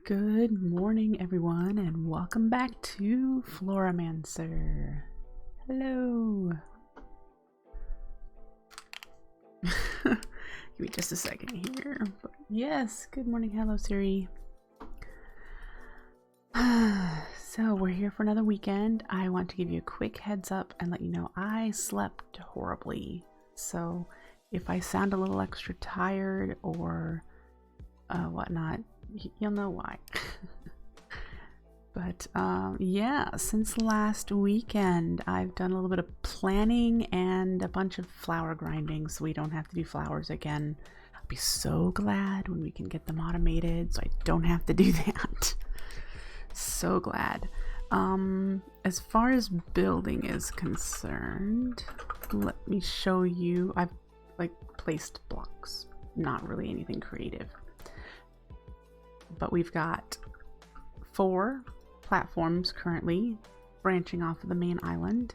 Good morning, everyone, and welcome back to Floramancer. Hello. Give me just a second here. But yes, good morning. Hello, Siri. So we're here for another weekend. I want to give you a quick heads up and let you know I slept horribly. So if I sound a little extra tired or whatnot, you'll know why. But yeah, since last weekend I've done a little bit of planning and a bunch of flower grinding so we don't have to do flowers again. I'll be so glad when we can get them automated so I don't have to do that. So glad. As far as building is concerned, let me show you. I've placed blocks, not really anything creative. But we've got 4 platforms currently branching off of the main island,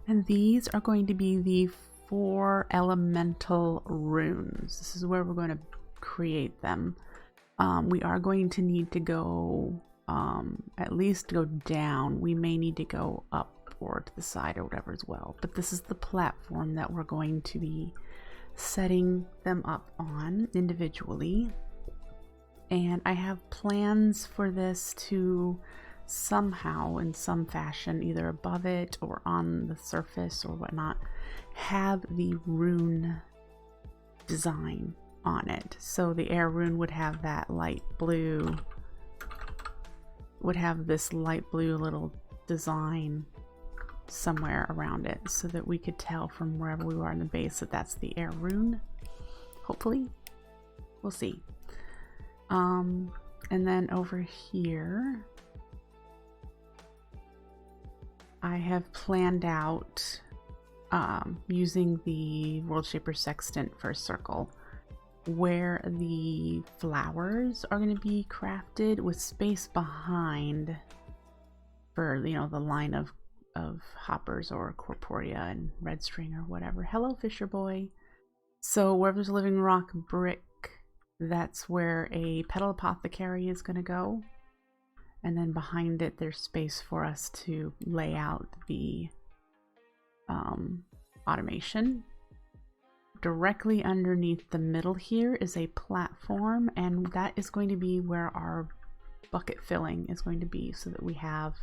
and these are going to be the 4 elemental runes. This is where we're going to create them. We are going to need to go at least go down. We may need to go up or to the side or whatever as well, but this is the platform that we're going to be setting them up on individually. And I have plans for this to somehow, in some fashion, either above it or on the surface or whatnot, have the rune design on it. So the air rune would have that light blue, would have this light blue little design somewhere around it so that we could tell from wherever we are in the base that that's the air rune. Hopefully. We'll see. And then over here, I have planned out using the World Shaper Sextant for a circle where the flowers are going to be crafted with space behind for, you know, the line of hoppers or corporea and red string or whatever. Hello, Fisher Boy. So wherever there's a living rock brick, that's where a petal apothecary is going to go, and then behind it there's space for us to lay out the automation. Directly underneath the middle here is a platform, and that is going to be where our bucket filling is going to be, so that we have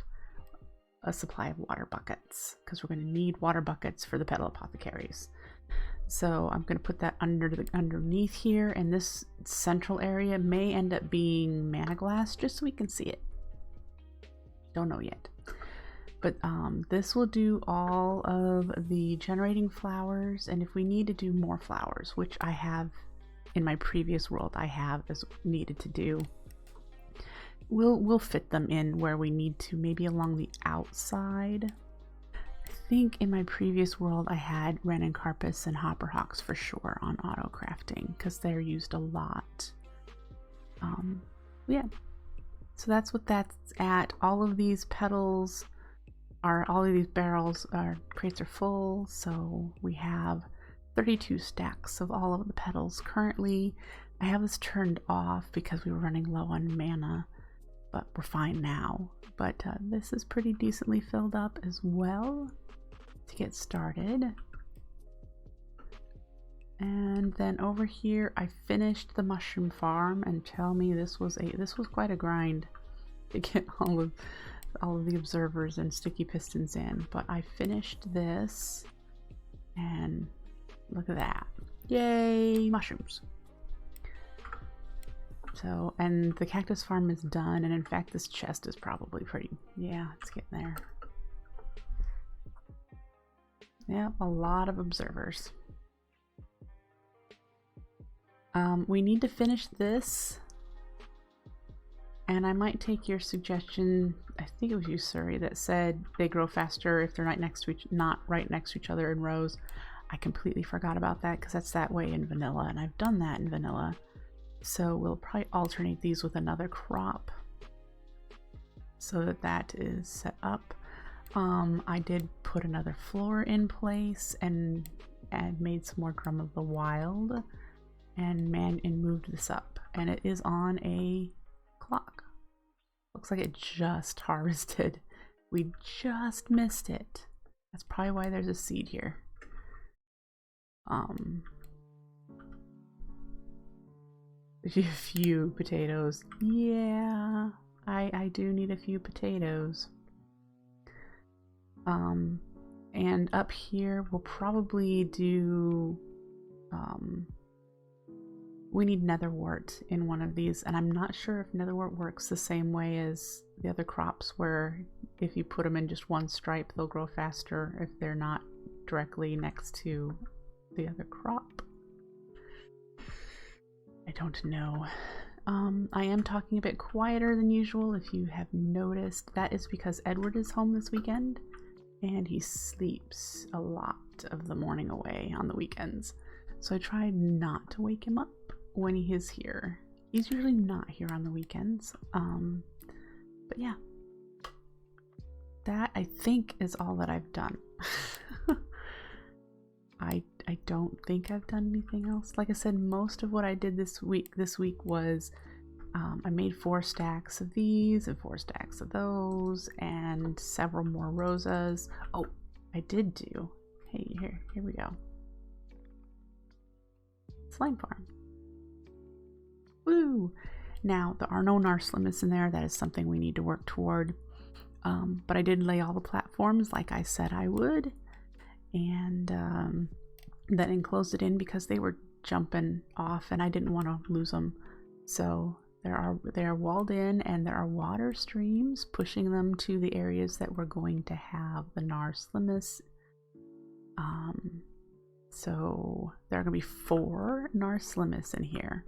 a supply of water buckets, because we're going to need water buckets for the petal apothecaries. So I'm going to put that underneath here, and this central area may end up being mana glass just so we can see it. Don't know yet. But this will do all of the generating flowers, and if we need to do more flowers, which I have in my previous world, I have as needed to do, we'll fit them in where we need to, maybe along the outside. I think in my previous world I had Wren and Carpus and Hopperhawks for sure on auto crafting because they're used a lot. Yeah, so that's what that's at. All of these petals are, all of these barrels are, crates are full, so we have 32 stacks of all of the petals currently. I have this turned off because we were running low on mana, but we're fine now. But this is pretty decently filled up as well to get started. And then over here I finished the mushroom farm, and tell me this was quite a grind to get all of the observers and sticky pistons in, but I finished this, and look at that. Yay, mushrooms. So, and the cactus farm is done, and in fact this chest is probably pretty, yeah, it's getting there. Yeah, a lot of observers. We need to finish this, and I might take your suggestion. I think it was you, Suri, that said they grow faster if they're not right next to each other in rows. I completely forgot about that because that's that way in vanilla, and I've done that in vanilla. So we'll probably alternate these with another crop so that that is set up. I did put another floor in place and made some more Drum of the Wild and moved this up, and it is on a clock. Looks like it just harvested. We just missed it. That's probably why there's a seed here. A few potatoes. Yeah, I do need a few potatoes. And up here we'll probably do, we need netherwort in one of these, and I'm not sure if netherwort works the same way as the other crops, where if you put them in just one stripe they'll grow faster if they're not directly next to the other crop. I don't know. I am talking a bit quieter than usual. If you have noticed, that is because Edward is home this weekend and he sleeps a lot of the morning away on the weekends. So I try not to wake him up when he is here. He's usually not here on the weekends. But yeah, that I think is all that I've done. I don't think I've done anything else. Like I said, most of what I did this week was I made 4 stacks of these and 4 stacks of those and several more rosas. Oh, I did do, hey, here we go. Slime farm. Woo! Now, there are no Nars limits in there. That is something we need to work toward. But I did lay all the platforms like I said I would. And then enclosed it in because they were jumping off and I didn't want to lose them. So they are walled in, and there are water streams pushing them to the areas that we're going to have the Nars limits. So there are going to be 4 Nars limits in here.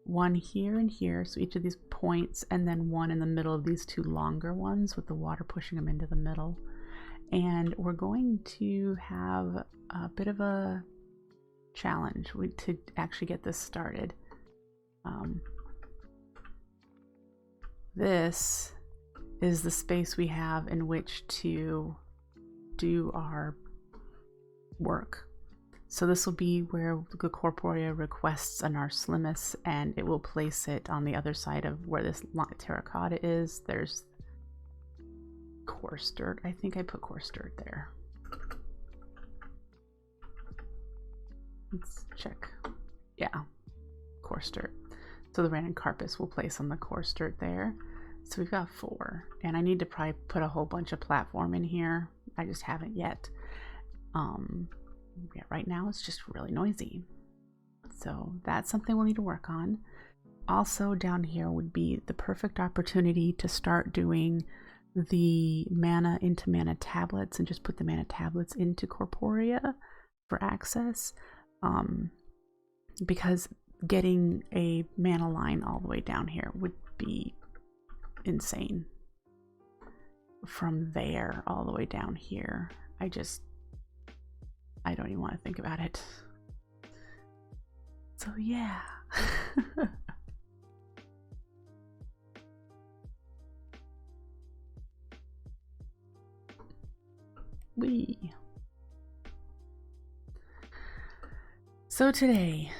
1 here and here, so each of these points, and then 1 in the middle of these 2 longer ones with the water pushing them into the middle. And we're going to have a bit of a challenge to actually get this started. This is the space we have in which to do our work. So this will be where the Corporea requests a Nars limits, and it will place it on the other side of where this terracotta is. There's coarse dirt. I think I put coarse dirt there. Let's check. Yeah, coarse dirt. So the random carpus will place on the coarse dirt there. So we've got 4, and I need to probably put a whole bunch of platform in here. I just haven't yet. Yeah, right now it's just really noisy. So that's something we'll need to work on. Also down here would be the perfect opportunity to start doing the mana into mana tablets and just put the mana tablets into Corporea for access, because getting a mana line all the way down here would be insane. From there all the way down here, I don't even want to think about it. So yeah. So today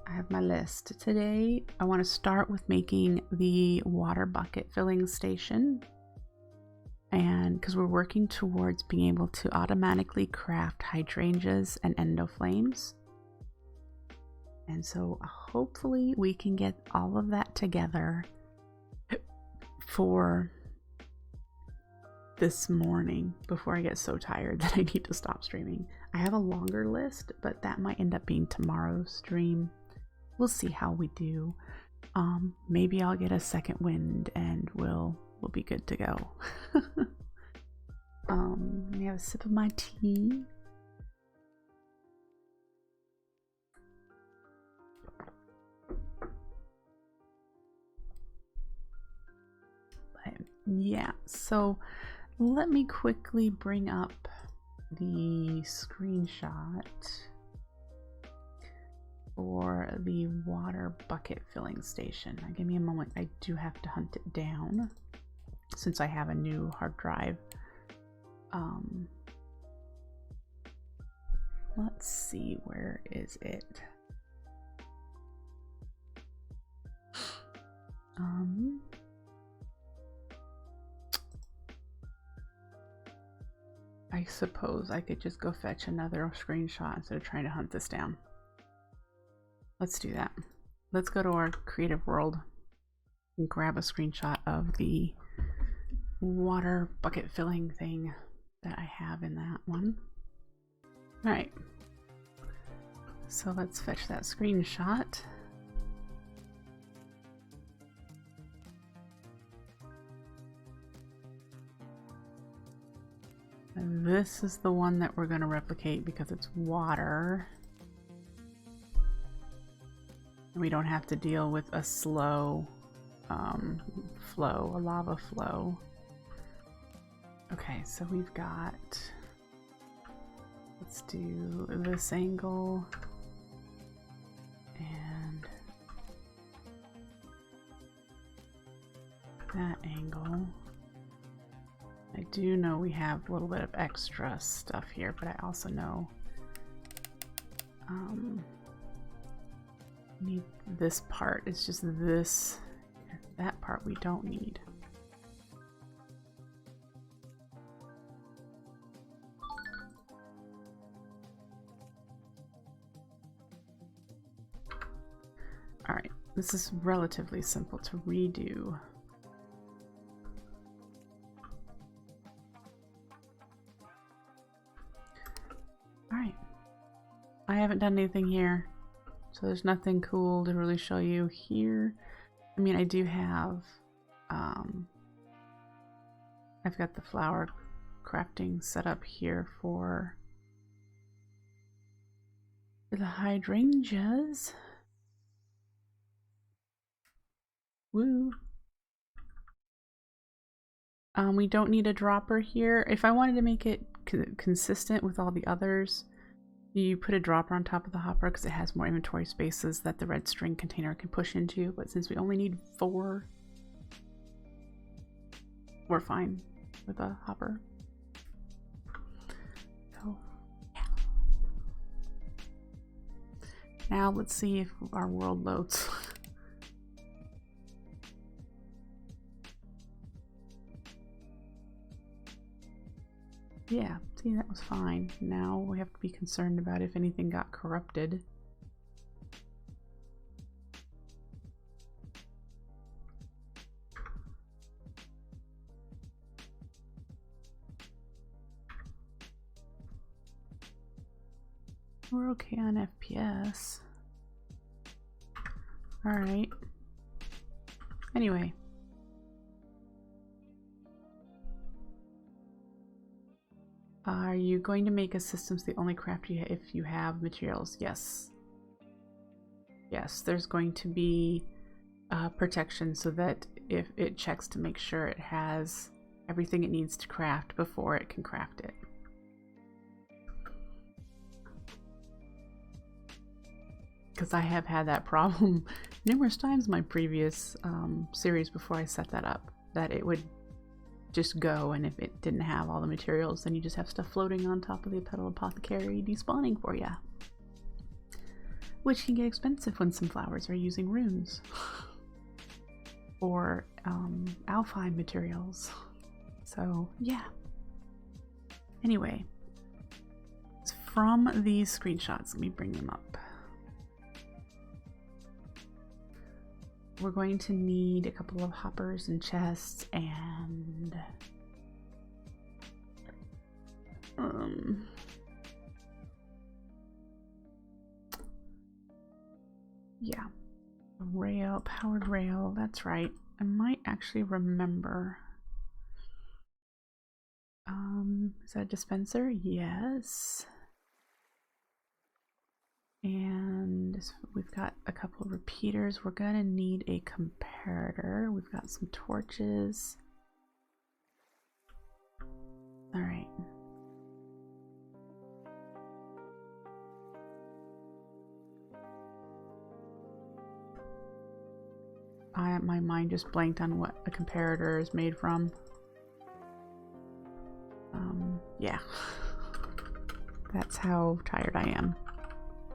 I have my list. Today I want to start with making the water bucket filling station, and because we're working towards being able to automatically craft hydrangeas and endoflames, and so hopefully we can get all of that together for this morning before I get so tired that I need to stop streaming. I have a longer list, but that might end up being tomorrow's stream. We'll see how we do. Maybe I'll get a second wind and we'll be good to go. Let me have a sip of my tea. But yeah, so let me quickly bring up the screenshot for the water bucket filling station. Now, give me a moment. I do have to hunt it down since I have a new hard drive. Let's see, where is it? I suppose I could just go fetch another screenshot instead of trying to hunt this down. Let's do that. Let's go to our creative world and grab a screenshot of the water bucket filling thing that I have in that one. All right. So let's fetch that screenshot. And this is the one that we're going to replicate because it's water. And we don't have to deal with a slow flow, a lava flow. Okay, so we've got, let's do this angle and that angle. I do know we have a little bit of extra stuff here, but I also know need this part. It's just this, that part we don't need. All right, this is relatively simple to redo. All right, I haven't done anything here, so there's nothing cool to really show you here. I mean, I do have, I've got the flower crafting set up here for the hydrangeas. Woo! We don't need a dropper here. If I wanted to make it consistent with all the others, you put a dropper on top of the hopper because it has more inventory spaces that the red string container can push into. But since we only need 4, we're fine with a hopper. So, yeah. Now let's see if our world loads. Yeah, see, that was fine. Now we have to be concerned about if anything got corrupted. We're okay on FPS. Alright. Anyway. Are you going to make a systems the only craft you if you have materials? Yes. Yes, there's going to be protection so that if it checks to make sure it has everything it needs to craft before it can craft it. Because I have had that problem numerous times in my previous series before I set that up, that it would just go, and if it didn't have all the materials, then you just have stuff floating on top of the petal apothecary despawning for ya, which can get expensive when some flowers are using runes or alpine materials. So yeah, anyway, from these screenshots, let me bring them up. We're going to need a couple of hoppers and chests and yeah, a rail, powered rail, that's right. I might actually remember. Is that a dispenser? Yes. And we've got a couple of repeaters. We're gonna need a comparator. We've got some torches. All right. My mind just blanked on what a comparator is made from. Yeah. That's how tired I am.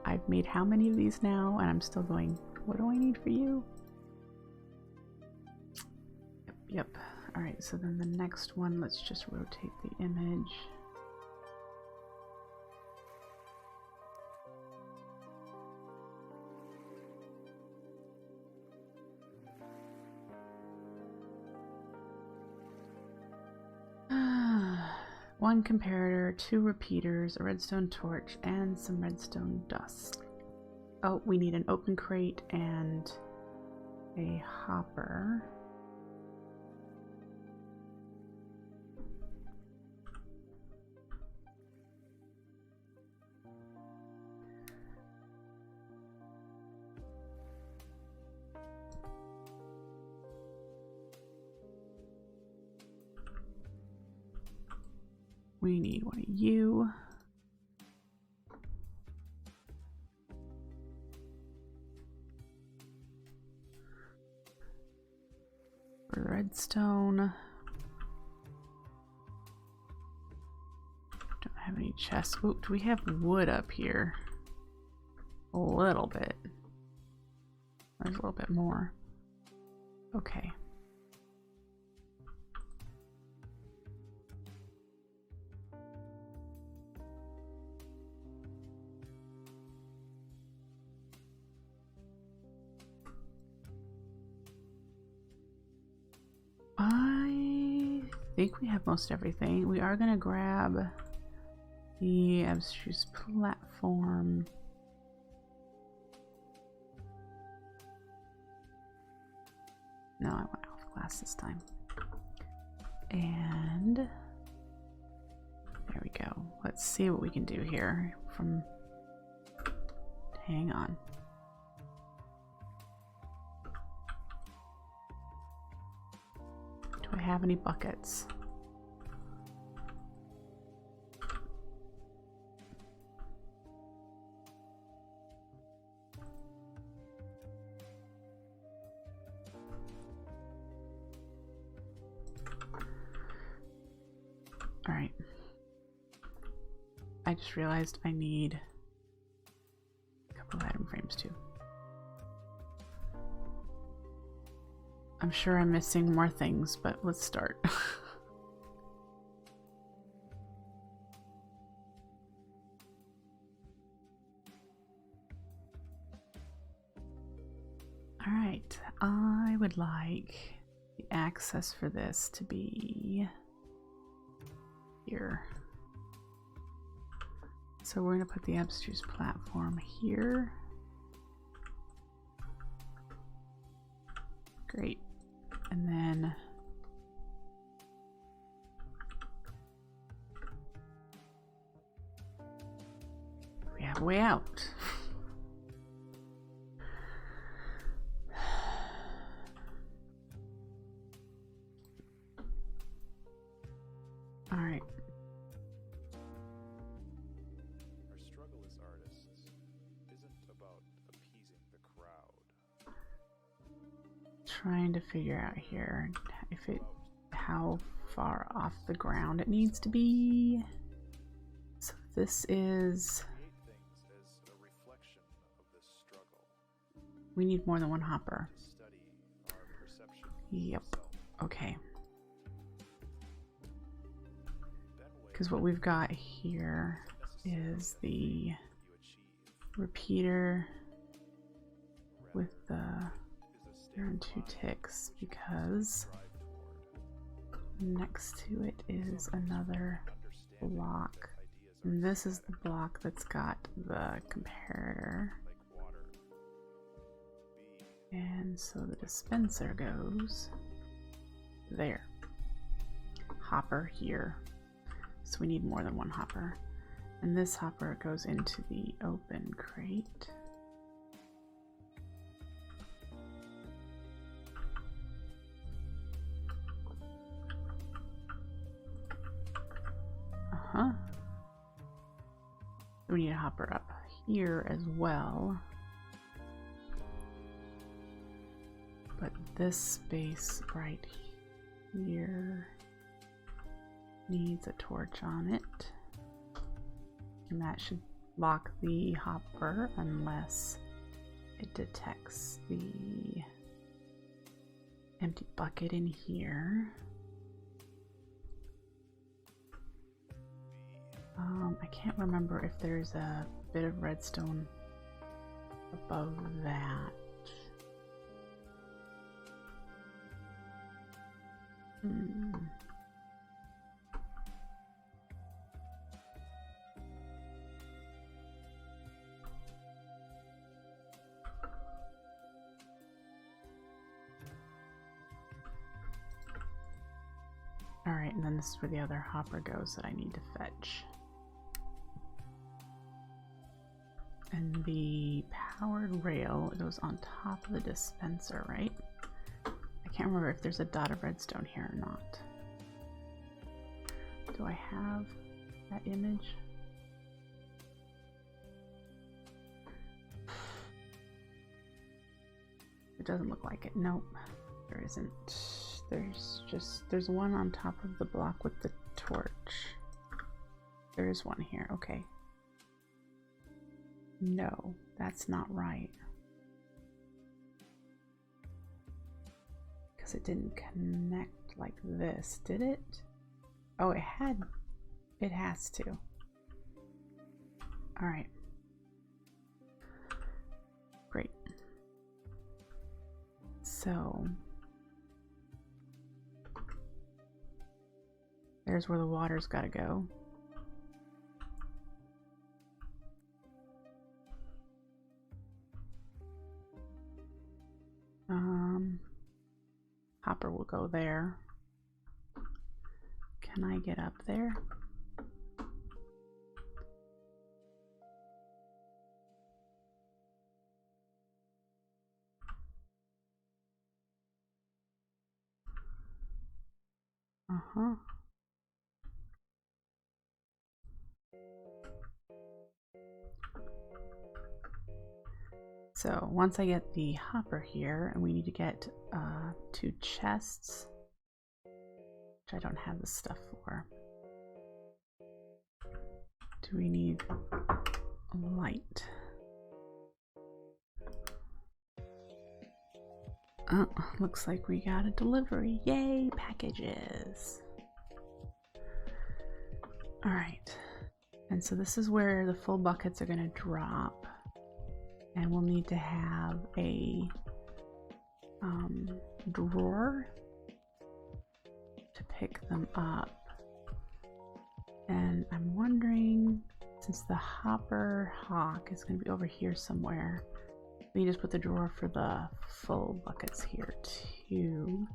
I've made how many of these now, and I'm still going, what do I need for you? Yep. All right, so then the next one, let's just rotate the image. one comparator, 2 repeaters, a redstone torch, and some redstone dust. Oh, we need an open crate and a hopper. We need one of you. For the redstone. Don't have any chests. Ooh, do we have wood up here? A little bit. There's a little bit more. Okay. I think we have most everything. We are going to grab the abstruse platform. No, I went off glass this time. And there we go. Let's see what we can do here from... Hang on. Do I have any buckets? All right. I just realized I need a couple of item frames too. I'm sure I'm missing more things, but let's start. All right, I would like the access for this to be here. So we're going to put the abstruse platform here. Great. And then we have a way out. All right. Our struggle as artists isn't about appeasing the crowd. Trying to figure out here if it how far off the ground it needs to be. So this is, Create things as a reflection of this struggle. we need more than one hopper. Study our perception. Yep. Okay. That way, Because what we've got here is the repeater with the two ticks, because next to it is another block, and this is the block that's got the comparator, and so the dispenser goes there. Hopper here, so we need more than one hopper, and this hopper goes into the open crate. We need a hopper up here as well. But this space right here needs a torch on it. And that should lock the hopper unless it detects the empty bucket in here. I can't remember if there's a bit of redstone above that. Alright, and then this is where the other hopper goes that I need to fetch. And the powered rail goes on top of the dispenser, right? I can't remember if there's a dot of redstone here or not. Do I have that image? It doesn't look like it. Nope, there isn't. There's one on top of the block with the torch. There is one here, okay. No, that's not right. Because it didn't connect like this, did it? Oh, it has to. Alright. Great. So there's where the water's gotta go. Hopper will go there. Can I get up there? Uh-huh. So once I get the hopper here, and we need to get 2 chests, which I don't have the stuff for. Do we need light? Oh, looks like we got a delivery. Yay, packages. All right. And so this is where the full buckets are going to drop. And we'll need to have a drawer to pick them up. And I'm wondering, since the hopper hawk is going to be over here somewhere, we just put the drawer for the full buckets here too.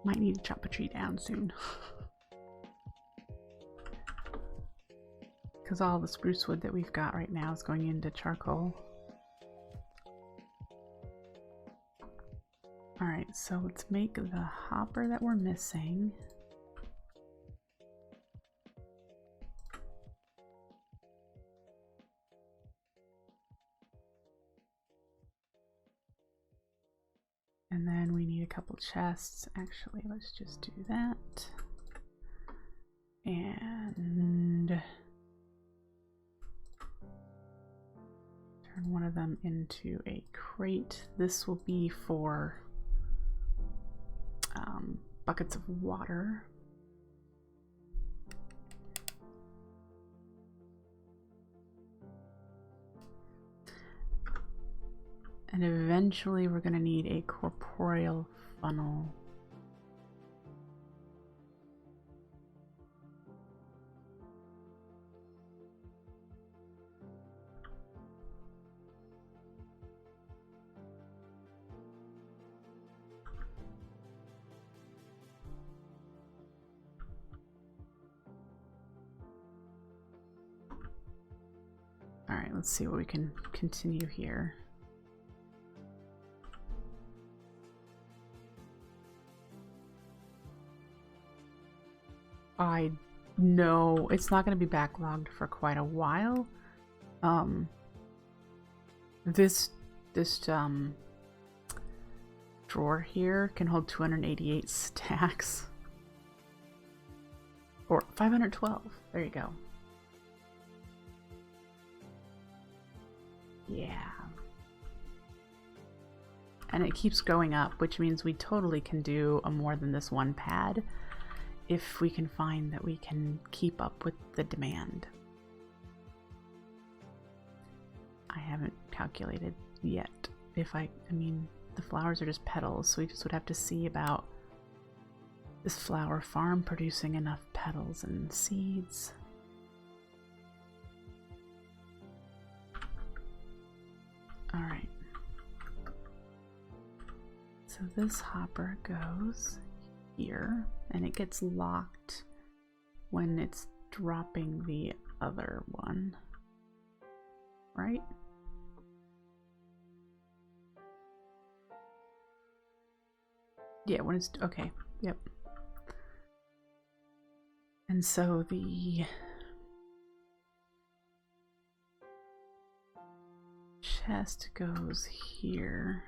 Might need to chop a tree down soon. Because all the spruce wood that we've got right now is going into charcoal. Alright, so let's make the hopper that we're missing. And then we need a couple chests. Actually, let's just do that. And turn one of them into a crate. This will be for buckets of water. And eventually we're going to need a corporeal funnel. All right, let's see what we can continue here. I know it's not going to be backlogged for quite a while. This drawer here can hold 288 stacks. Or 512. There you go. Yeah. And it keeps going up, which means we totally can do a more than this one pad if we can find that we can keep up with the demand. I haven't calculated yet if I mean, the flowers are just petals, so we just would have to see about this flower farm producing enough petals and seeds. Alright. So this hopper goes here, and it gets locked when it's dropping the other one. Right? Yeah, when it's okay. Yep. And so the chest goes here.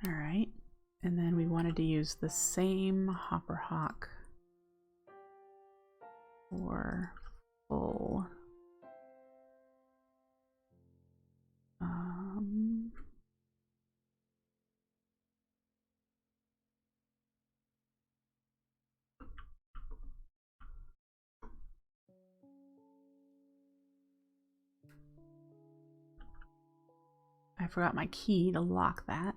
All right, and then we wanted to use the same hopper hawk for full. I forgot my key to lock that.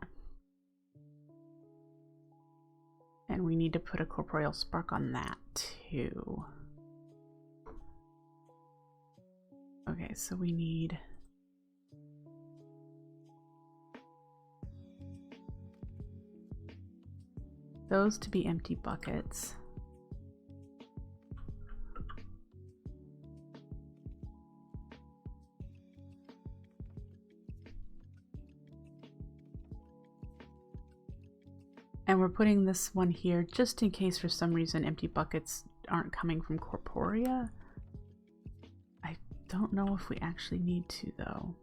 And we need to put a corporeal spark on that too. Okay, so we need those to be empty buckets. And we're putting this one here just in case for some reason empty buckets aren't coming from corporea. I don't know if we actually need to though.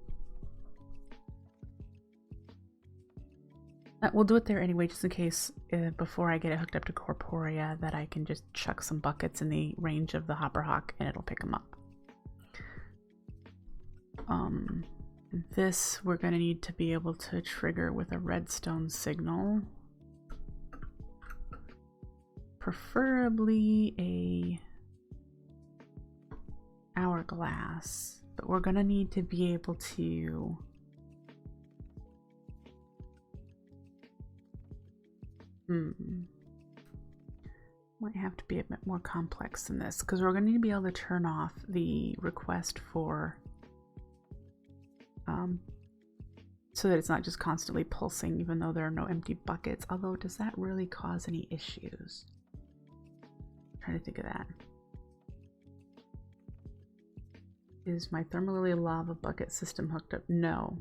We'll do it there anyway, just in case before I get it hooked up to corporea that I can just chuck some buckets in the range of the hopper hawk and it'll pick them up. This we're going to need to be able to trigger with a redstone signal. Preferably a hourglass, but we're going to need to be able to might have to be a bit more complex than this, because we're going to need to be able to turn off the request for so that it's not just constantly pulsing even though there are no empty buckets. Although, does that really cause any issues? I'm trying to think of that. Is my thermally lava bucket system hooked up? No.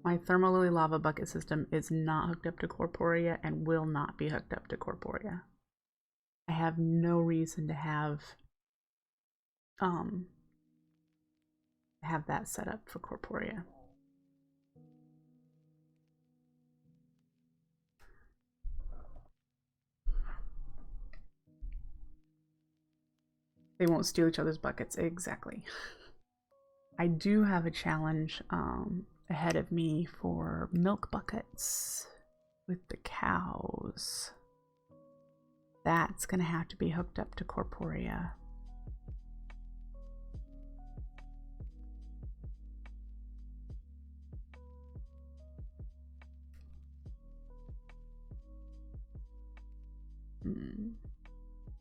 My thermally lava bucket system is not hooked up to corporea and will not be hooked up to corporea. I have no reason to have that set up for corporea. They won't steal each other's buckets. Exactly. I do have a challenge ahead of me for milk buckets with the cows. That's going to have to be hooked up to corporea.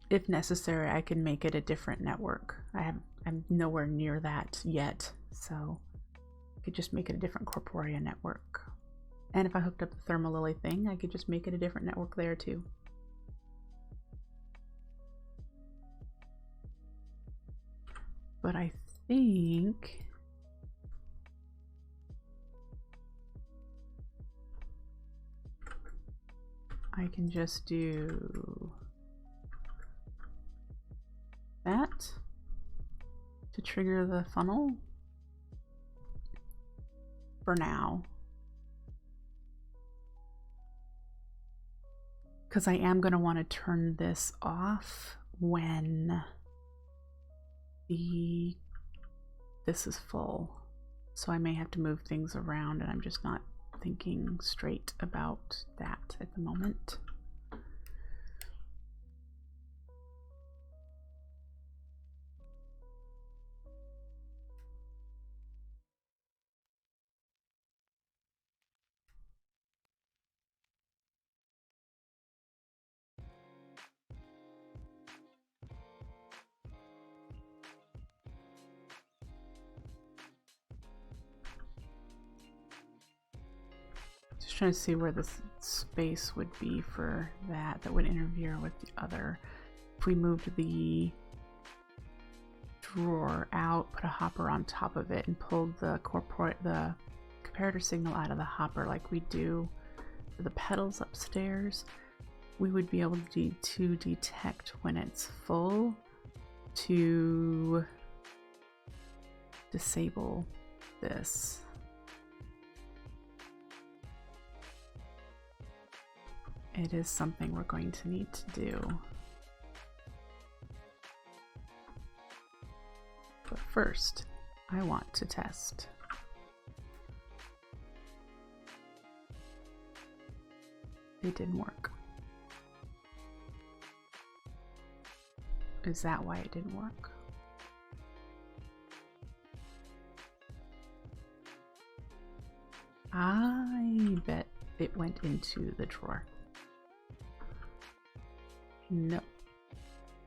If necessary, I can make it a different network. I'm nowhere near that yet, so I could just make it a different corporea network. And if I hooked up the thermalily thing, I could just make it a different network there too. But I think I can just do that to trigger the funnel for now. Because I am going to want to turn this off when this is full. So I may have to move things around, and I'm just not thinking straight about that at the moment. Just trying to see where this space would be for that would interfere with the other. If we moved the drawer out, put a hopper on top of it, and pulled the comparator signal out of the hopper like we do for the pedals upstairs, we would be able to detect when it's full to disable this. It is something we're going to need to do. But first, I want to test. It didn't work. Is that why it didn't work? I bet it went into the drawer. No.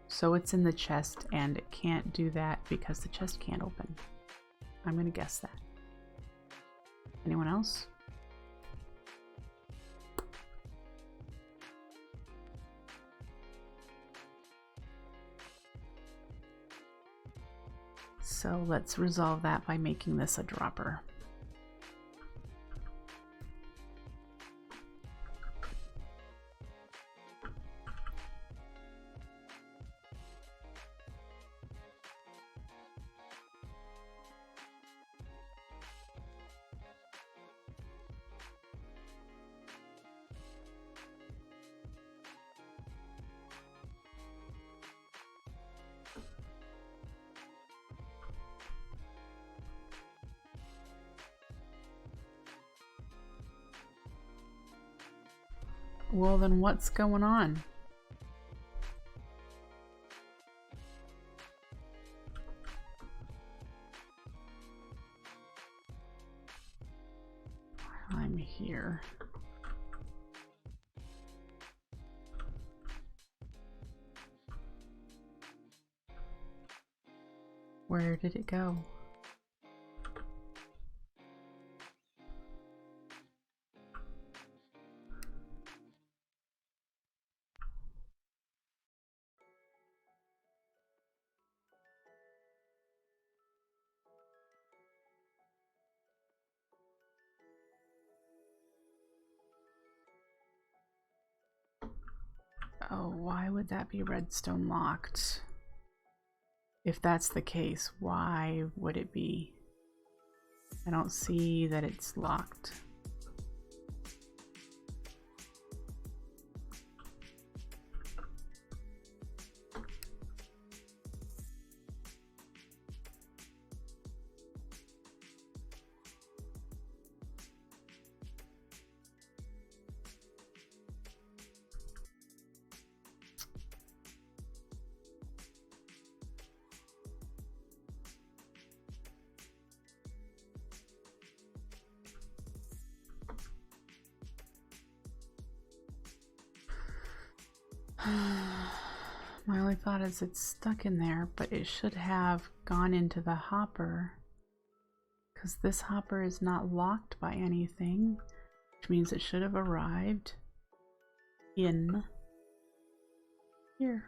So it's in the chest, and it can't do that because the chest can't open. I'm gonna guess that. Anyone else? So let's resolve that by making this a dropper. Well, then what's going on? I'm here. Where did it go? Oh, why would that be redstone locked? If that's the case, why would it be? I don't see that it's locked. My only thought is it's stuck in there, but it should have gone into the hopper, because this hopper is not locked by anything, which means it should have arrived in here.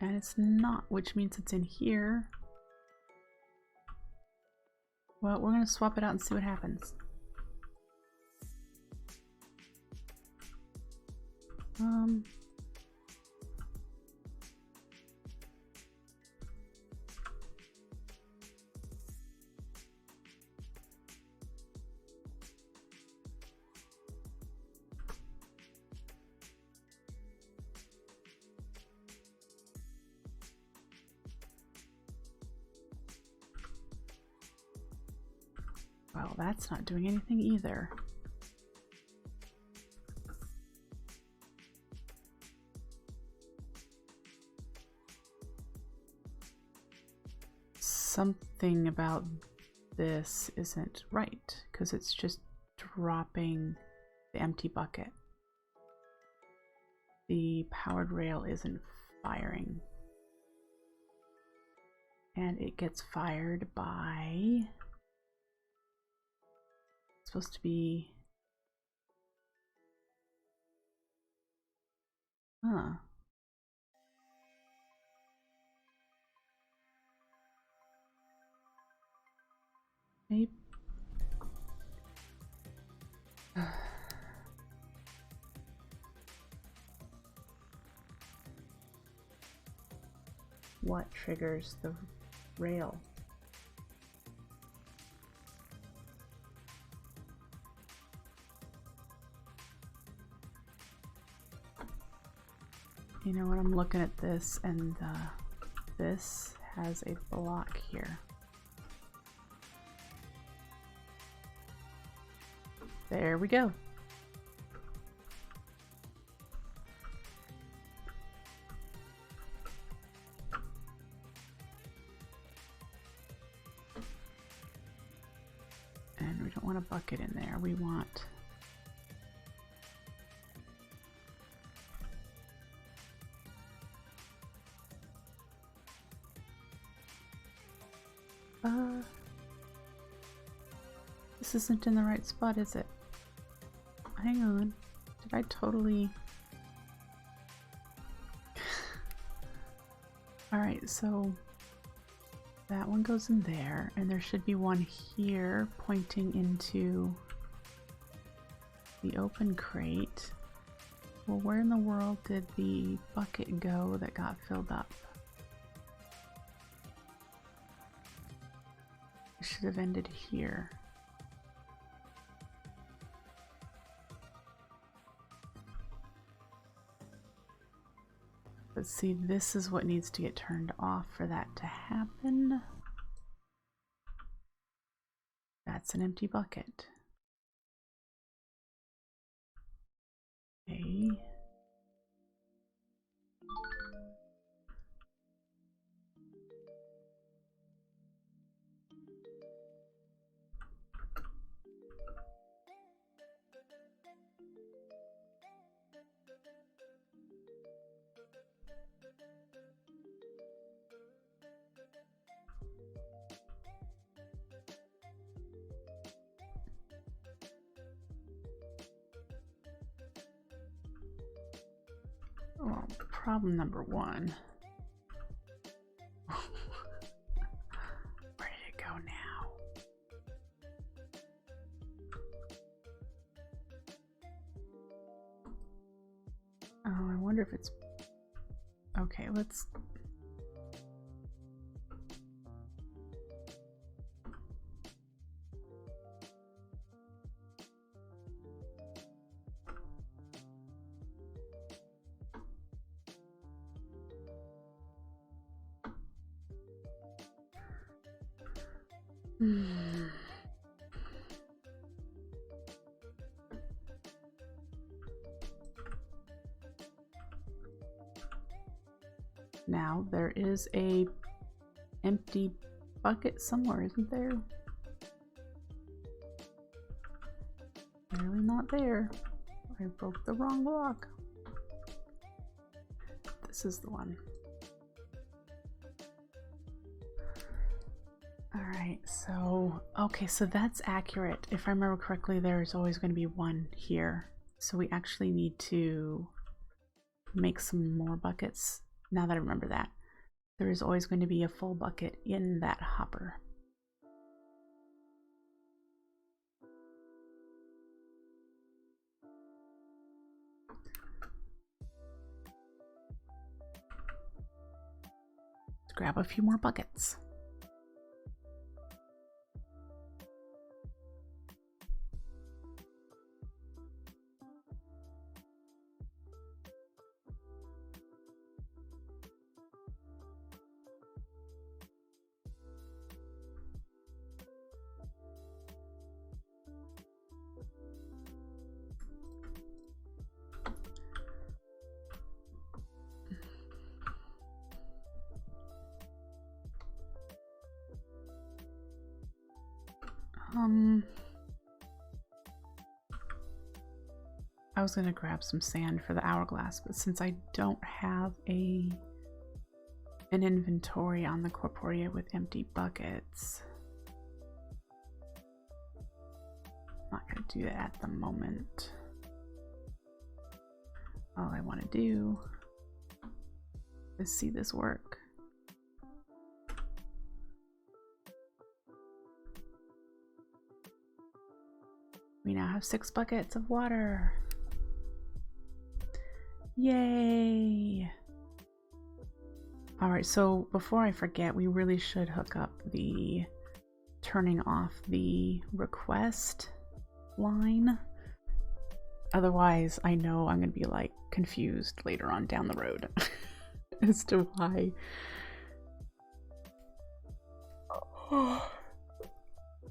And it's not, which means it's in here. Well, we're going to swap it out and see what happens. Well, that's not doing anything either. Something about this isn't right, because it's just dropping the empty bucket. The powered rail isn't firing. And it gets fired by... It's supposed to be... Huh. Maybe... What triggers the rail? You know what, I'm looking at this, and this has a block here. There we go. And we don't want a bucket in there. We want... This isn't in the right spot, is it? Hang on. Did I totally... Alright, so that one goes in there, and there should be one here pointing into the open crate. Well, where in the world did the bucket go that got filled up? It should have ended here. But see, this is what needs to get turned off for that to happen. That's an empty bucket. Okay. Well, problem number one. Where did it go now? Oh, I wonder if it's... Okay, let's... Now there is a empty bucket somewhere, isn't there? Really not there. I broke the wrong block. This is the one. Alright, so, okay, so that's accurate. If I remember correctly, there's always going to be one here. So we actually need to make some more buckets. Now that I remember that, there is always going to be a full bucket in that hopper. grab a few more buckets. I was gonna grab some sand for the hourglass, but since I don't have an inventory on the Corporea with empty buckets, I'm not gonna do that at the moment. All I want to do is see this work. We now have 6 buckets of water. Yay! Alright, so before I forget, we really should hook up the turning off the request line. Otherwise, I know I'm going to be like confused later on down the road as to why.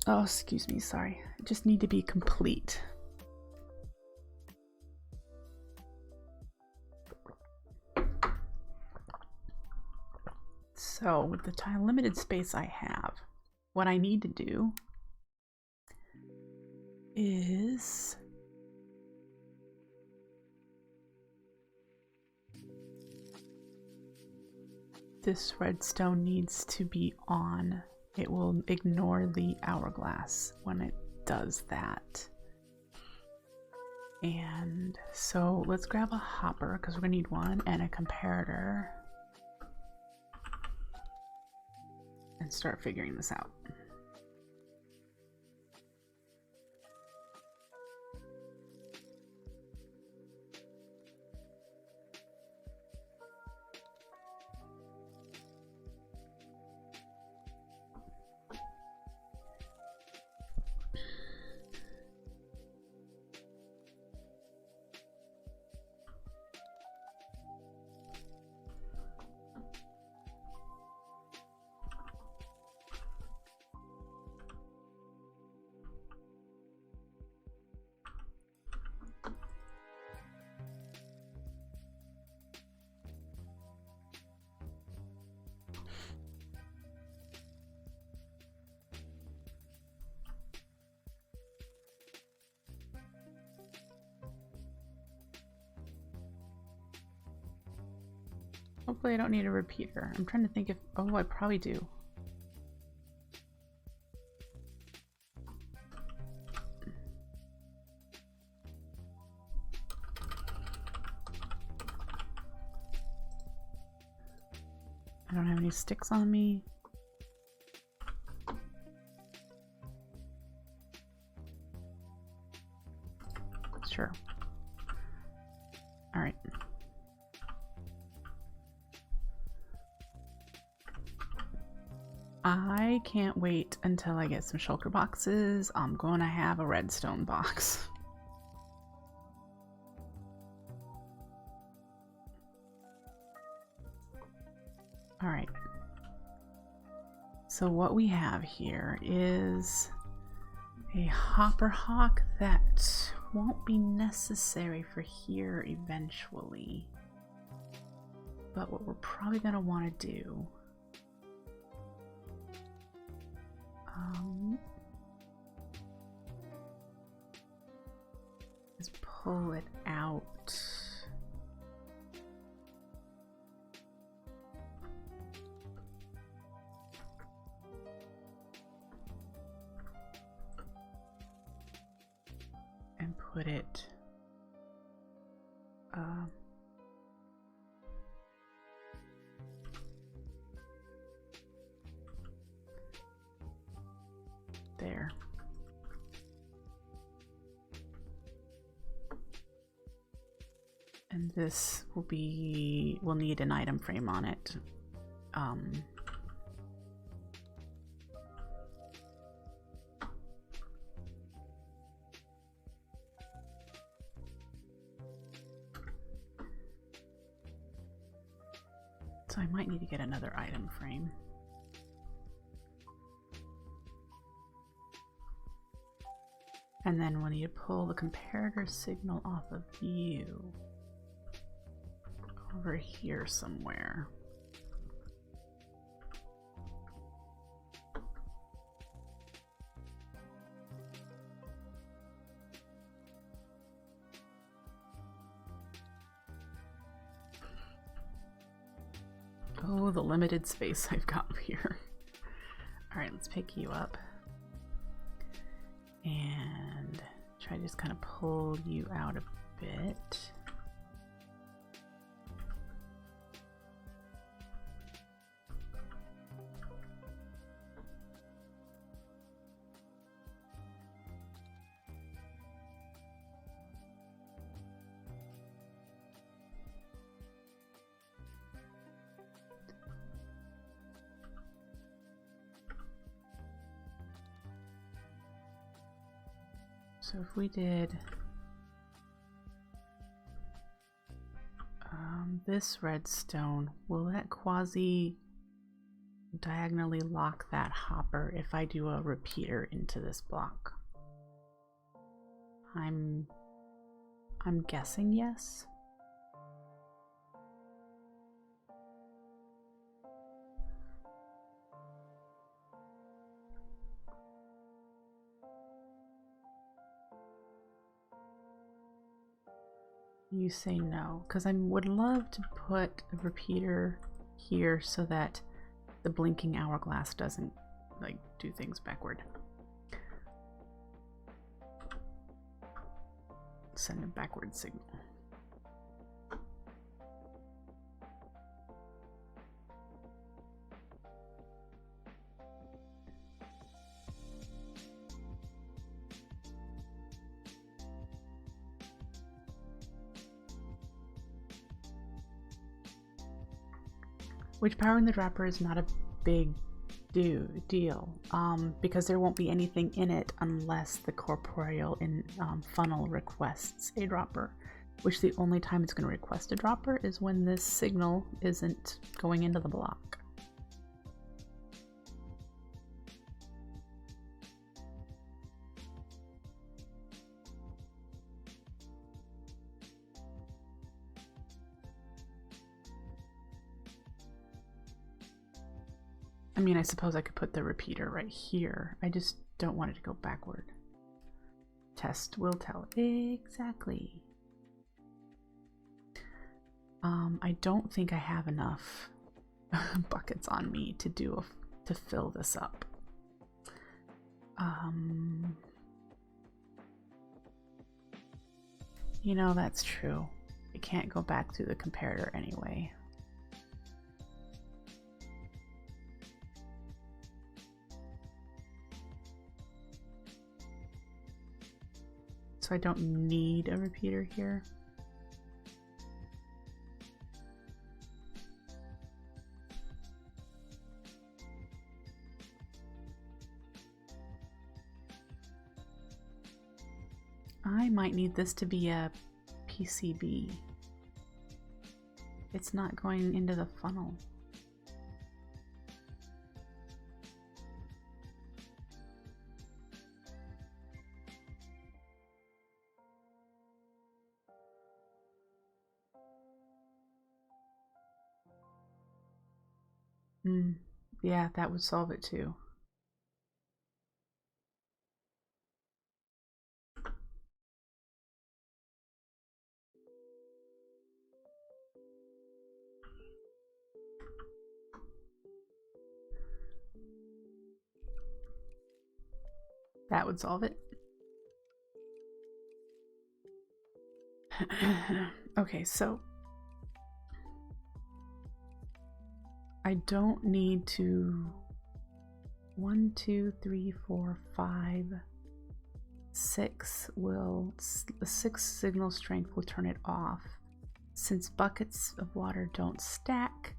Oh, excuse me, sorry. I just need to be complete. So, with the time limited space I have, what I need to do is this redstone needs to be on. It will ignore the hourglass when it does that. And so let's grab a hopper because we're gonna need one and a comparator and start figuring this out. Hopefully I don't need a repeater. I'm trying to think if... Oh, I probably do. I don't have any sticks on me. Sure. All right. I can't wait until I get some shulker boxes. I'm going to have a redstone box. All right. So what we have here is a hopper hawk that won't be necessary for here eventually. But what we're probably going to want to do is pull it out. And put it there. And this will be, we'll need an item frame on it. So I might need to get another item frame. And then we'll need to pull the comparator signal off of you over here somewhere. Oh, the limited space I've got here. All right, let's pick you up and try to just kind of pull you out a bit. So if we did this redstone, will that quasi diagonally lock that hopper if I do a repeater into this block? I'm guessing yes. You say no, because I would love to put a repeater here so that the blinking hourglass doesn't like do things backward. Send a backward signal. Which powering the dropper is not a big deal, because there won't be anything in it unless the corporeal funnel requests a dropper, which the only time it's going to request a dropper is when this signal isn't going into the block. I mean, I suppose I could put the repeater right here. I just don't want it to go backward. Test will tell. Exactly. I don't think I have enough buckets on me to to fill this up. You know, that's true. I can't go back through the comparator anyway. So I don't need a repeater here. I might need this to be a PCB. It's not going into the funnel. Yeah, that would solve it too. That would solve it. Okay, so I don't need to 1, 2, 3, 4, 5, 6 will the 6 signal strength will turn it off. Since buckets of water don't stack,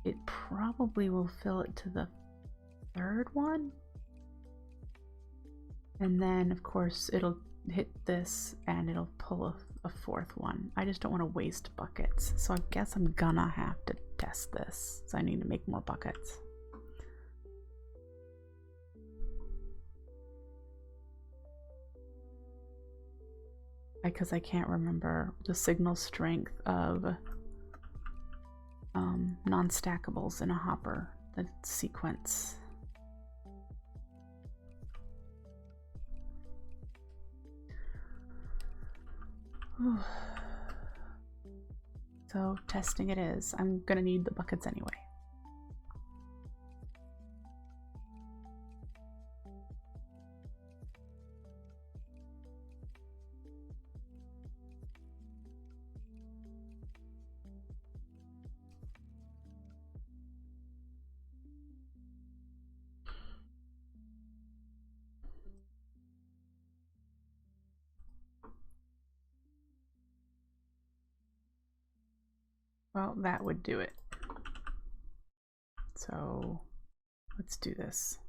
it probably will fill it to the third one. And then, of course, it'll hit this and it'll pull a fourth one. I just don't want to waste buckets. So I guess I'm gonna have to test this. So I need to make more buckets. Because I can't remember the signal strength of non-stackables in a hopper, the sequence. So testing it is. I'm gonna need the buckets anyway. Well, that would do it. So let's do this.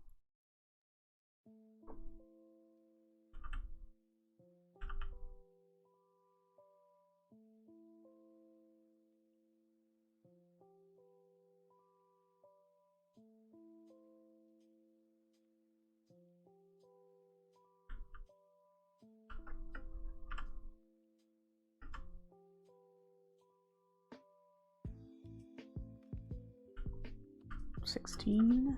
$16.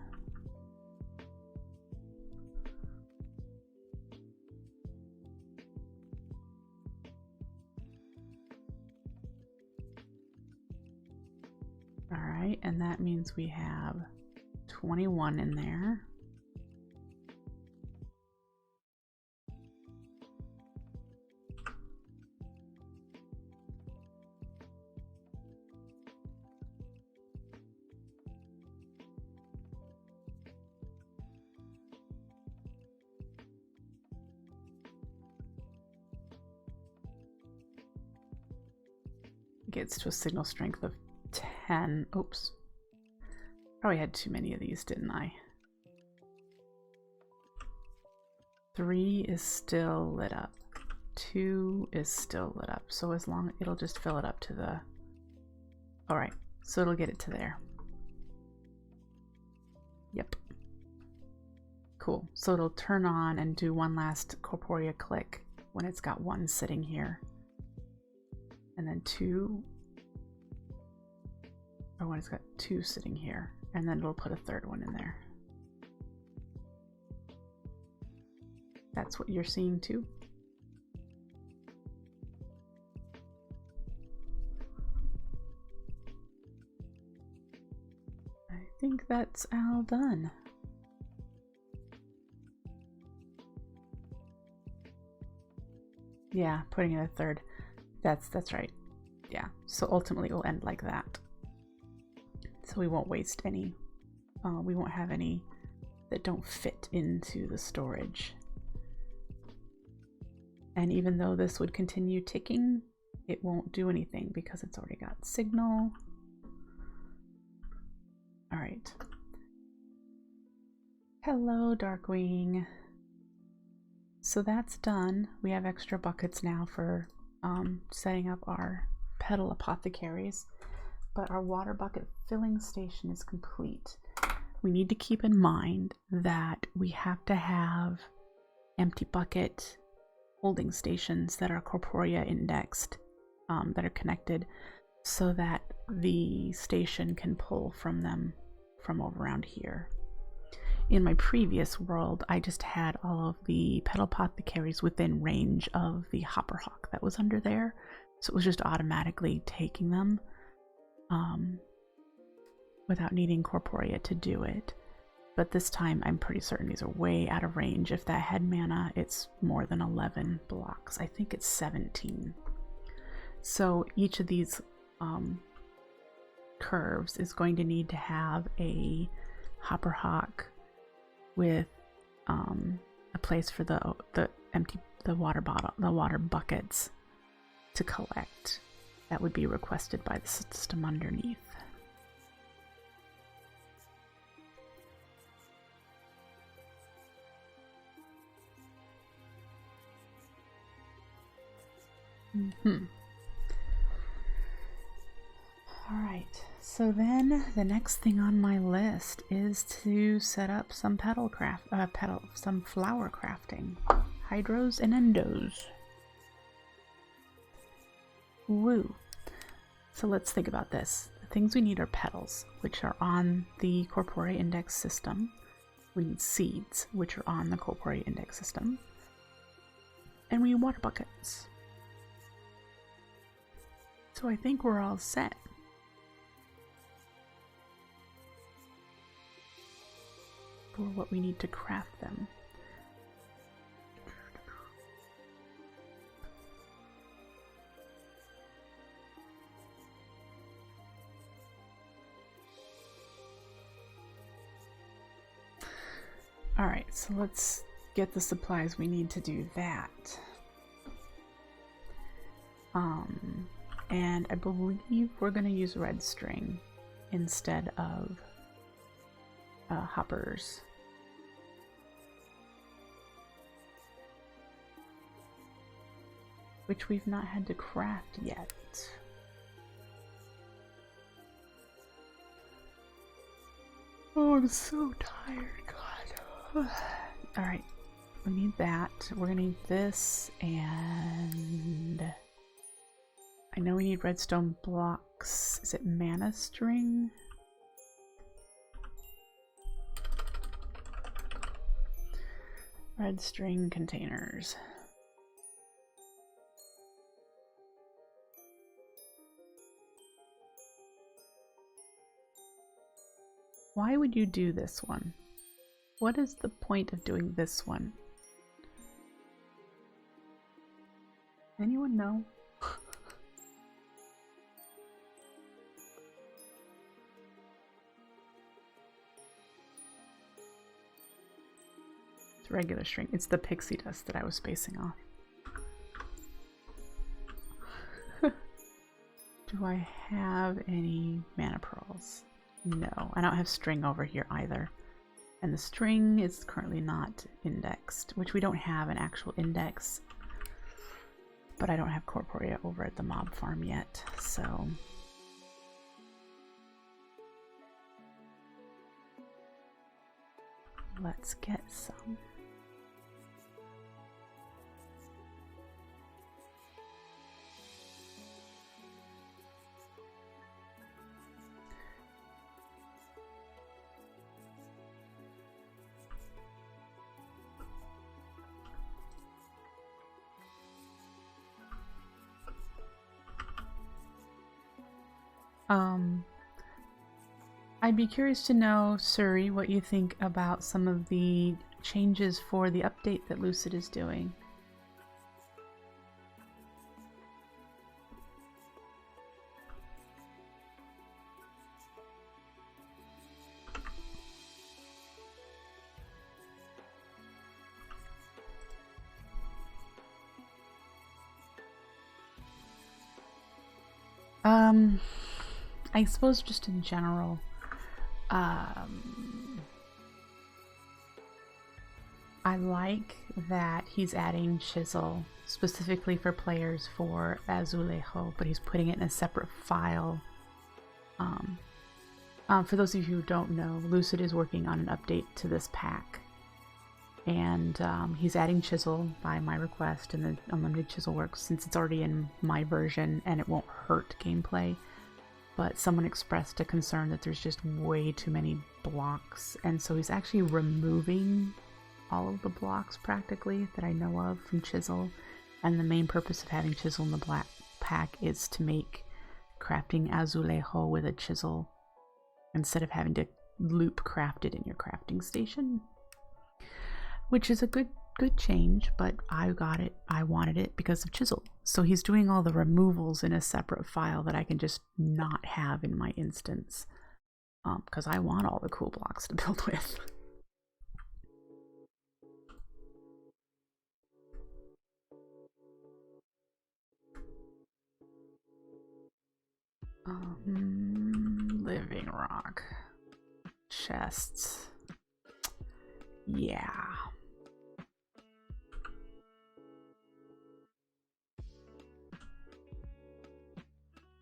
All right, and that means we have 21 in there. Gets to a signal strength of 10. Oops. Probably had too many of these, didn't I? 3 is still lit up. 2 is still lit up. So as long it'll just fill it up to the... Alright, so it'll get it to there. Yep. Cool. So it'll turn on and do one last corporea click when it's got 1 sitting here. And then 2, or when it's got 2 sitting here, and then it'll put a third one in there. That's what you're seeing too? I think that's all done. Yeah, putting in a third. That's right. Yeah, so ultimately it will end like that. So we won't waste any. We won't have any that don't fit into the storage. And even though this would continue ticking, it won't do anything because it's already got signal. All right. Hello, Darkwing. So that's done. We have extra buckets now for setting up our petal apothecaries, but our water bucket filling station is complete. We need to keep in mind that we have to have empty bucket holding stations that are corporea indexed, that are connected, so that the station can pull from them from over around here. In my previous world, I just had all of the petal apothecaries within range of the hopper hawk that was under there, so it was just automatically taking them without needing corporea to do it. But this time I'm pretty certain these are way out of range. If that had mana, it's more than 11 blocks. I think it's 17. So each of these curves is going to need to have a hopper hawk with a place for the water buckets to collect. That would be requested by the system underneath. Alright, so then the next thing on my list is to set up some some flower crafting. Hydros and endos. Woo. So let's think about this. The things we need are petals, which are on the corporeal index system. We need seeds, which are on the corporeal index system. And we need water buckets. So I think we're all set. For what we need to craft them. Alright, so let's get the supplies we need to do that. And I believe we're going to use red string instead of hoppers. Which we've not had to craft yet. Oh, I'm so tired, God. Alright, we need that. We're gonna need this, and I know we need redstone blocks. Is it mana string? Red string containers. Why would you do this one? What is the point of doing this one? Anyone know? It's regular string. It's the pixie dust that I was spacing off. Do I have any mana pearls? No, I don't have string over here either. And the string is currently not indexed, which we don't have an actual index. But I don't have corporea over at the mob farm yet, so... let's get some. I'd be curious to know, Suri, what you think about some of the changes for the update that Lucid is doing. I suppose just in general, I like that he's adding chisel specifically for players for Azulejo, but he's putting it in a separate file. For those of you who don't know, Lucid is working on an update to this pack, and he's adding chisel by my request, and the unlimited chisel works since it's already in my version and it won't hurt gameplay. But someone expressed a concern that there's just way too many blocks, and so he's actually removing all of the blocks practically that I know of from chisel. And the main purpose of having chisel in the black pack is to make crafting Azulejo with a chisel instead of having to loop craft it in your crafting station, which is a good change, but I got it. I wanted it because of chisel. So he's doing all the removals in a separate file that I can just not have in my instance, because I want all the cool blocks to build with. Living rock. Chests. Yeah.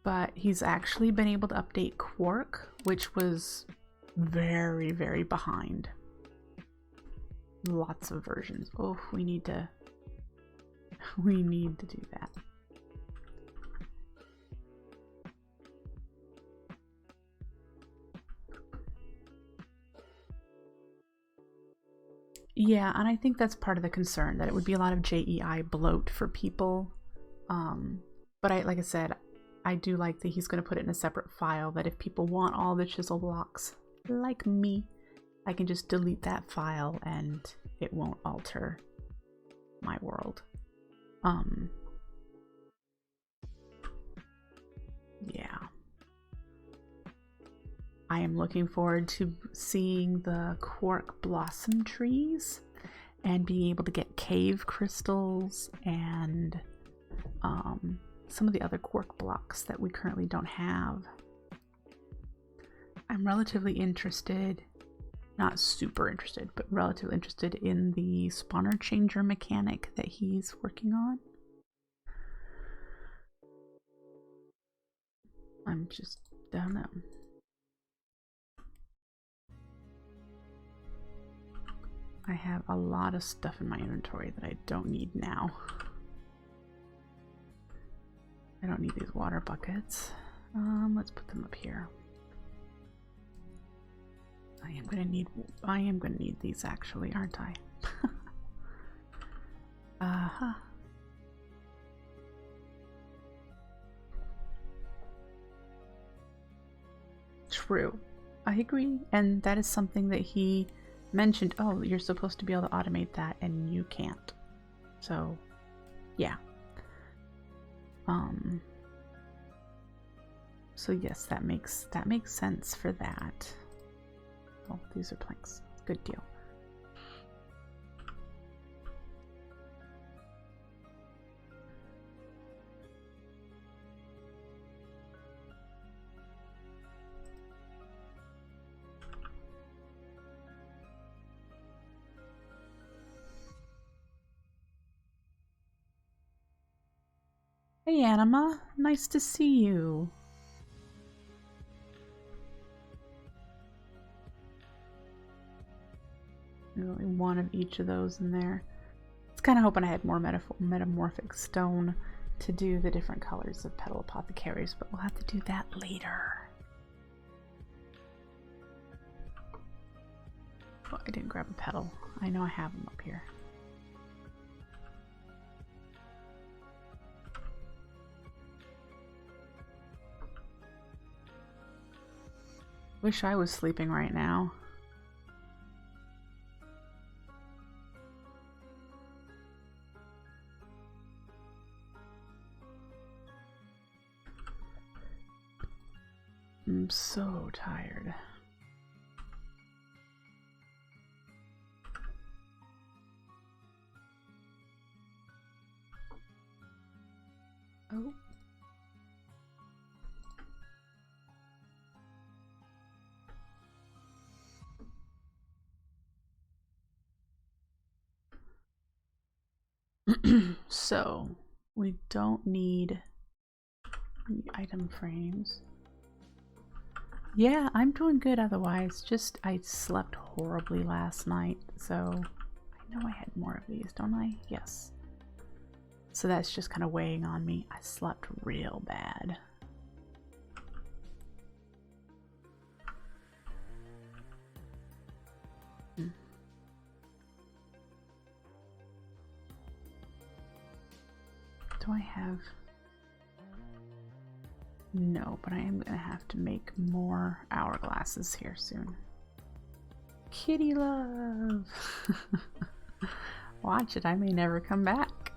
but he's actually been able to update Quark, which was very, very behind. Lots of versions. Oh, we need to do that. Yeah, and I think that's part of the concern, that it would be a lot of JEI bloat for people. But like I said, I do like that he's going to put it in a separate file, that if people want all the chisel blocks, like me, I can just delete that file and it won't alter my world. Yeah. I am looking forward to seeing the quark blossom trees and being able to get cave crystals and some of the other quark blocks that we currently don't have. I'm relatively interested, not super interested, but relatively interested in the spawner changer mechanic that he's working on. I'm just, don't know. I have a lot of stuff in my inventory that I don't need now. I don't need these water buckets. Let's put them up here. I am gonna need these actually, aren't I? Uh-huh. True. I agree. And that is something that he mentioned. Oh, you're supposed to be able to automate that and you can't. So, yeah. So yes, that makes sense for that. Oh, these are planks. Good deal. Hey Anima, nice to see you. There's only one of each of those in there. I was kind of hoping I had more metamorphic stone to do the different colors of petal apothecaries, but we'll have to do that later. Oh, I didn't grab a petal. I know I have them up here. Wish I was sleeping right now. I'm so tired. Oh. So, we don't need any item frames. Yeah, I'm doing good otherwise. Just, I slept horribly last night, so I know I had more of these, don't I? Yes. So that's just kind of weighing on me. I slept real bad. Do I have... No, but I am going to have to make more hourglasses here soon. Kitty love! Watch it, I may never come back.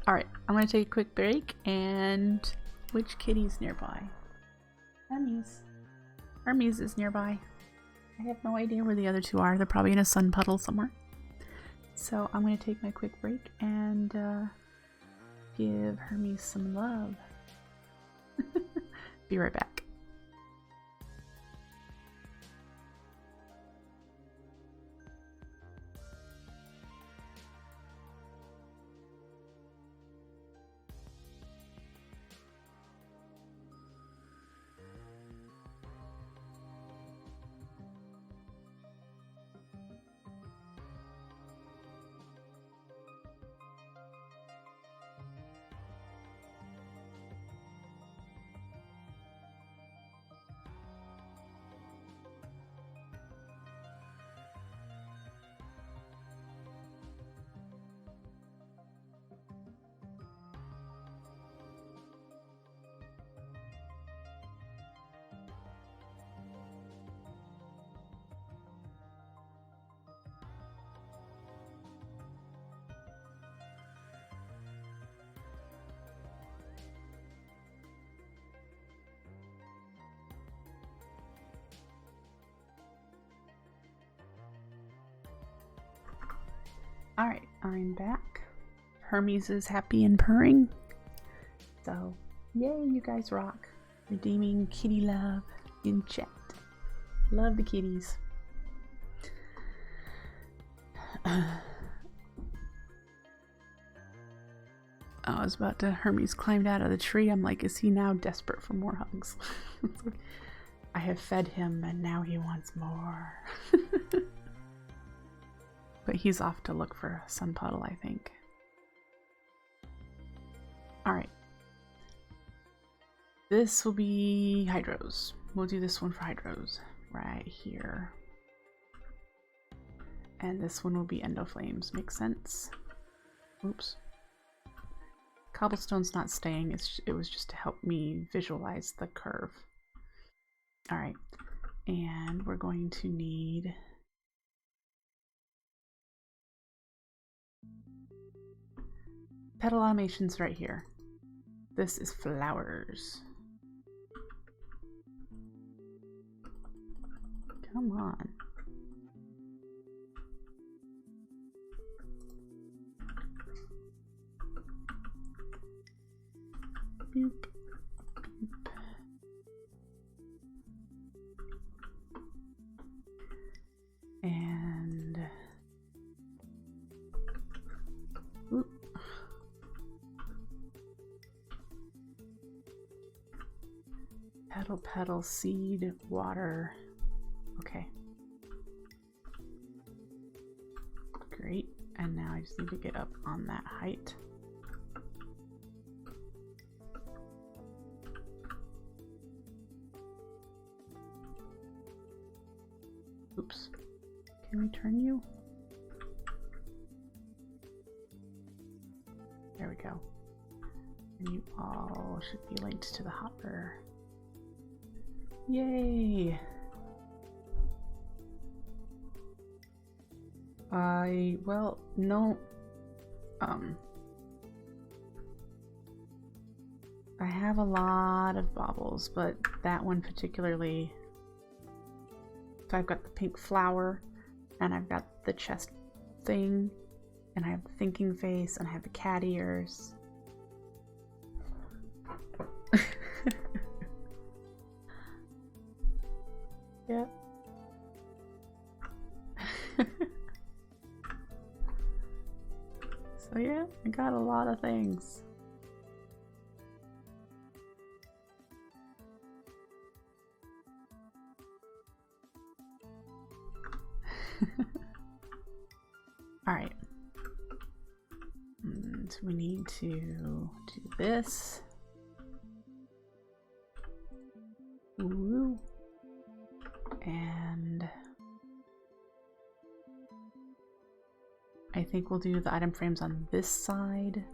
Alright, I'm going to take a quick break, and which kitty's nearby? Hermes. Hermes is nearby. I have no idea where the other two are. They're probably in a sun puddle somewhere. So I'm going to take my quick break and give Hermes some love. Be right back. Alright, I'm back. Hermes is happy and purring. So, yay, you guys rock. Redeeming kitty love in chat. Love the kitties. I was about to, Hermes climbed out of the tree. I'm like, is he now desperate for more hugs? I have fed him and now he wants more. But he's off to look for a sun puddle, I think. Alright. This will be hydros. We'll do this one for hydros right here. And this one will be endoflames. Makes sense? Oops. Cobblestone's not staying. It was just to help me visualize the curve. Alright. And we're going to need petal automations right here. This is flowers. Come on. Boop. Boop. And whoop. Petal, petal, seed, water. Okay. Great. And now I just need to get up on that height. Oops. Can we turn you? There we go. And you all should be linked to the hopper. Yay! Well, no, I have a lot of baubles, but that one particularly, so I've got the pink flower, and I've got the chest thing, and I have the thinking face, and I have the cat ears. Yep. So yeah, I got a lot of things. Alright. And we need to do this. Ooh. And I think we'll do the item frames on this side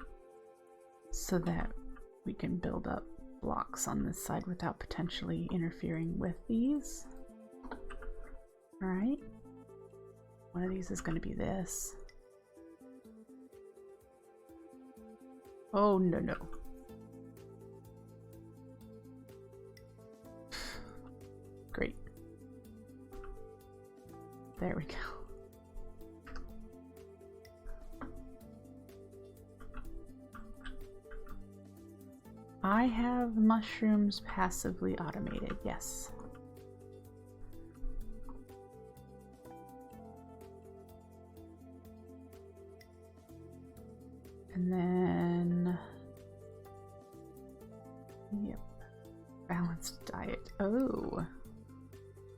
so that we can build up blocks on this side without potentially interfering with these. Alright. One of these is going to be this. Oh, no, no. Great. There we go. I have mushrooms passively automated, yes. And then, yep, balanced diet. Oh,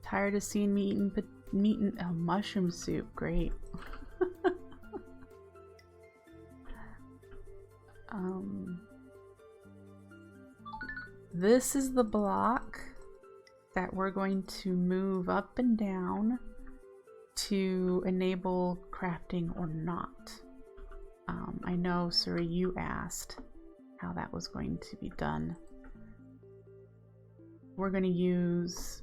tired of seeing me eating meat and mushroom soup. Great. This is the block that we're going to move up and down to enable crafting or not. I know, Suri, you asked how that was going to be done. We're going to use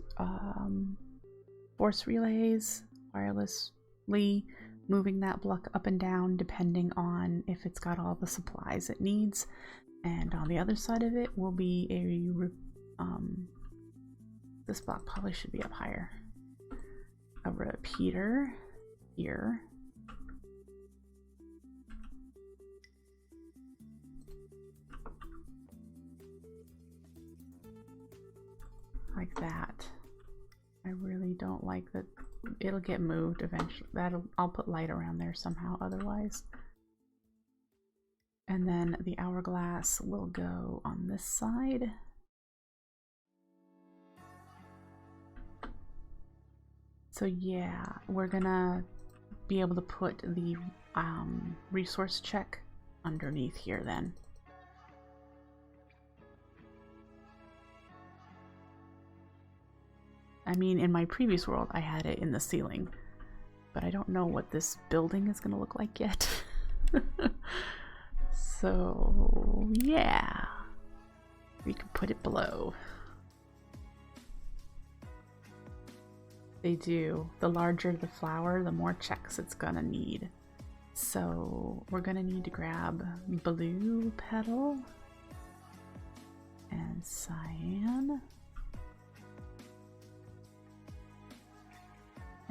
force relays wirelessly, moving that block up and down depending on if it's got all the supplies it needs. And on the other side of it will be a this block probably should be up higher. A repeater here. like that. I really don't like that. It'll get moved eventually. I'll put light around there somehow otherwise. And then the hourglass will go on this side. So yeah, we're gonna be able to put the resource check underneath here then. I mean, in my previous world, I had it in the ceiling, but I don't know what this building is going to look like yet. So, yeah, we can put it below. They do. The larger the flower, the more checks it's going to need. So, we're going to need to grab blue petal and cyan.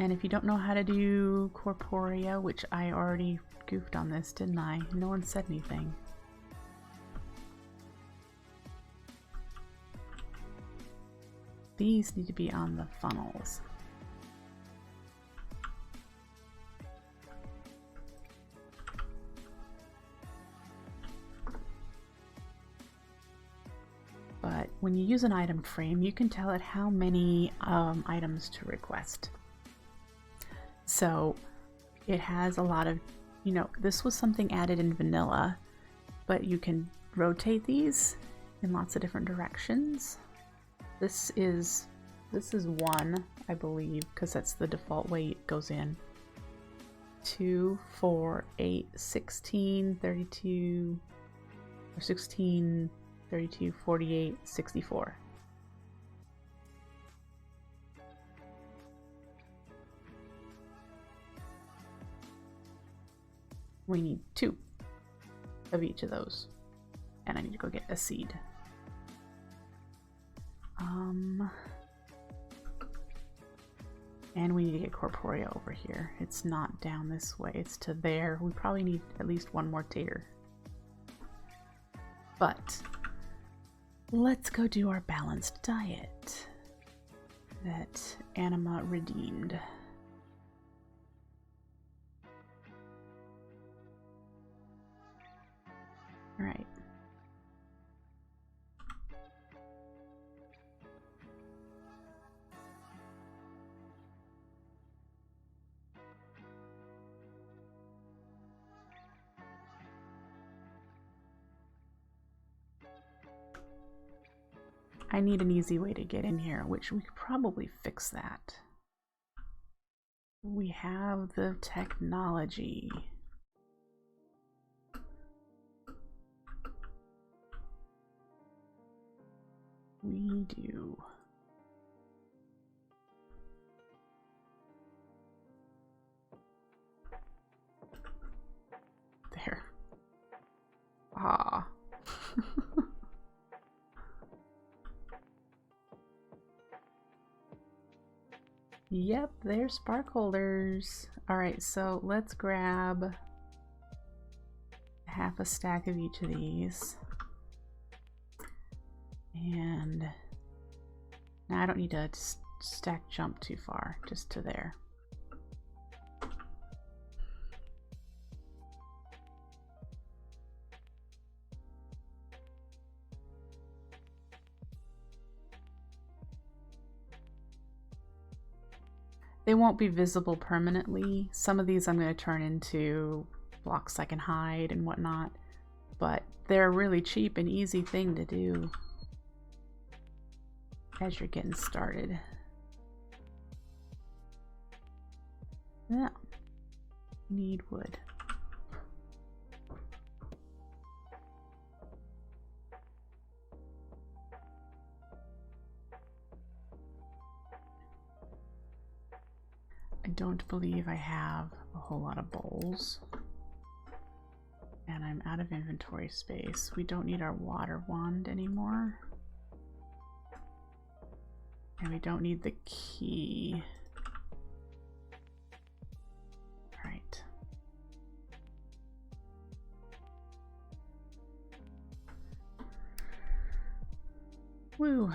And if you don't know how to do corporea, which I already goofed on this, didn't I? No one said anything. These need to be on the funnels. But when you use an item frame, you can tell it how many items to request. So it has a lot of, you know, this was something added in vanilla, but you can rotate these in lots of different directions. This is one, I believe, because that's the default way it goes in. 2, 4, 8, 16, 32, or 16, 32, 48, 64. We need 2 of each of those. And I need to go get a seed. And we need to get corporea over here. It's not down this way, it's to there. We probably need at least one more tater. But let's go do our balanced diet that Anima redeemed. All right. I need an easy way to get in here, which we could probably fix that. We have the technology. We do. There. Ah. Yep, they're spark holders. Alright, so let's grab half a stack of each of these. And now I don't need to stack jump too far, just to there. They won't be visible permanently. Some of these I'm going to turn into blocks I can hide and whatnot, but they're a really cheap and easy thing to do as you're getting started. Yeah, need wood. I don't believe I have a whole lot of bowls. And I'm out of inventory space. We don't need our water wand anymore. And we don't need the key. Right. Woo.